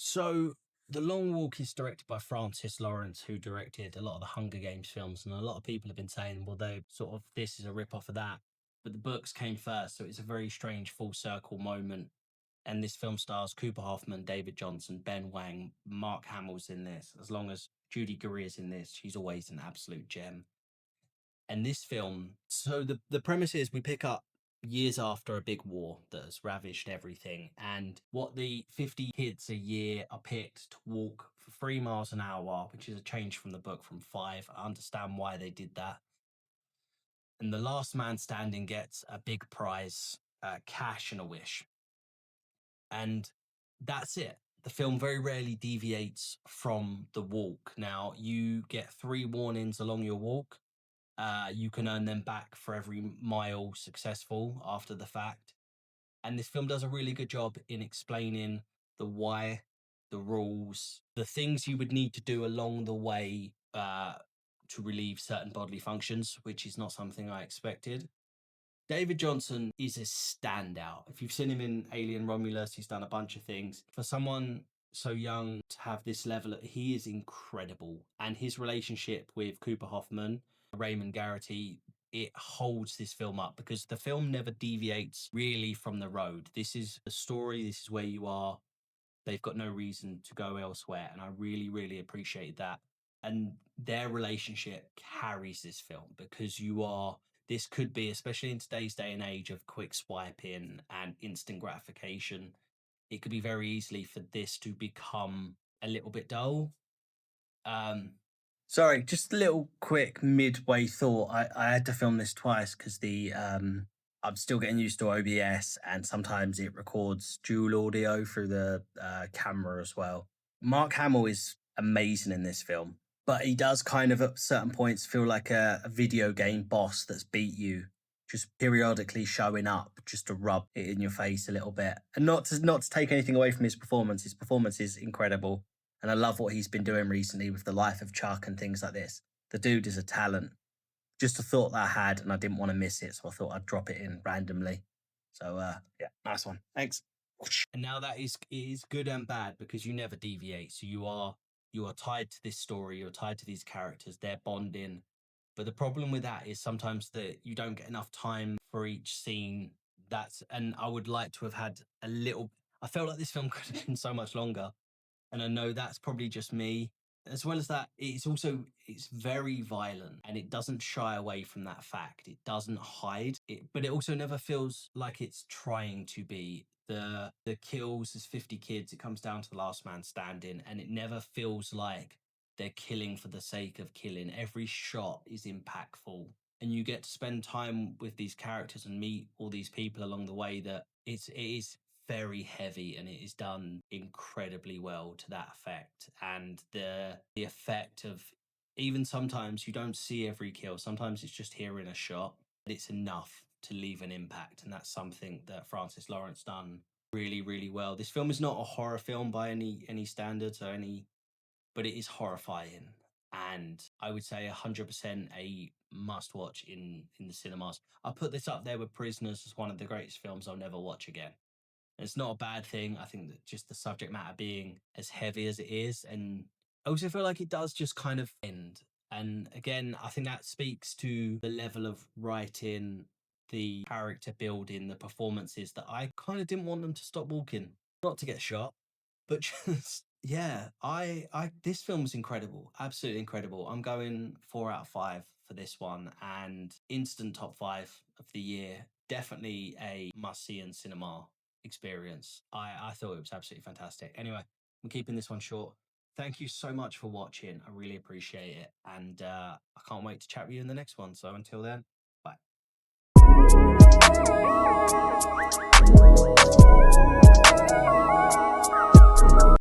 So The Long Walk is directed by Francis Lawrence, who directed a lot of the Hunger Games films, and a lot of people have been saying, well, they sort of this is a rip off of that. But the books came first, so it's a very strange full circle moment. And this film stars Cooper Hoffman, David Johnson, Ben Wang, Mark Hamill's in this. As long as Judy Greer's in this, she's always an absolute gem. And this film, so the premise is we pick up years after a big war that has ravaged everything, and what the 50 kids a year are picked to walk for 3 miles an hour, which is a change from the book from 5. I understand why they did that. And the last man standing gets a big prize, cash and a wish. And that's it. The film very rarely deviates from the walk. Now, you get 3 warnings along your walk. You can earn them back for every mile successful after the fact. And this film does a really good job in explaining the why, the rules, the things you would need to do along the way to relieve certain bodily functions, which is not something I expected. David Johnson is a standout. If you've seen him in Alien Romulus, he's done a bunch of things. For someone so young to have this level, he is incredible. And his relationship with Cooper Hoffman, Raymond Garrity, it holds this film up because the film never deviates really from the road. This is the story, this is where you are. They've got no reason to go elsewhere. And I really, really appreciate that. And their relationship carries this film because this could be, especially in today's day and age of quick swiping and instant gratification, it could be very easily for this to become a little bit dull. Sorry, just a little quick midway thought. I had to film this twice because I'm still getting used to OBS, and sometimes it records dual audio through the camera as well. Mark Hamill is amazing in this film, but he does kind of at certain points feel like a video game boss that's beat you, just periodically showing up just to rub it in your face a little bit. And not to take anything away from his performance. His performance is incredible. And I love what he's been doing recently with The Life of Chuck and things like this. The dude is a talent. Just a thought that I had, and I didn't want to miss it, so I thought I'd drop it in randomly. So, yeah, nice one. Thanks. And now it is good and bad because you never deviate. So you are tied to this story. You're tied to these characters. They're bonding. But the problem with that is sometimes that you don't get enough time for each scene. And I would like to have had a little. I felt like this film could have been so much longer. And I know that's probably just me. As well as that, it's very violent and it doesn't shy away from that fact. It doesn't hide it, but it also never feels like it's trying to be. The kills is 50 kids. It comes down to the last man standing, and it never feels like they're killing for the sake of killing. Every shot is impactful, and you get to spend time with these characters and meet all these people along the way. That it is very heavy, and it is done incredibly well to that effect. And the effect of, even sometimes you don't see every kill, sometimes it's just hearing a shot, but it's enough to leave an impact. And that's something that Francis Lawrence done really, really well. This film is not a horror film by any standards but it is horrifying, and I would say 100% a must watch in the cinemas. I put this up there with Prisoners as one of the greatest films I'll never watch again. It's not a bad thing. I think that just the subject matter being as heavy as it is, and I also feel like it does just kind of end. And again, I think that speaks to the level of writing, the character building, the performances, that I kind of didn't want them to stop walking. Not to get shot, but just yeah, I this film's incredible, absolutely incredible. I'm going 4 out of 5 for this one, and instant top 5 of the year. Definitely a must see in cinema experience. I thought it was absolutely fantastic. Anyway, I'm keeping this one short. Thank you so much for watching. I really appreciate it, and I can't wait to chat with you in the next one. So until then, bye.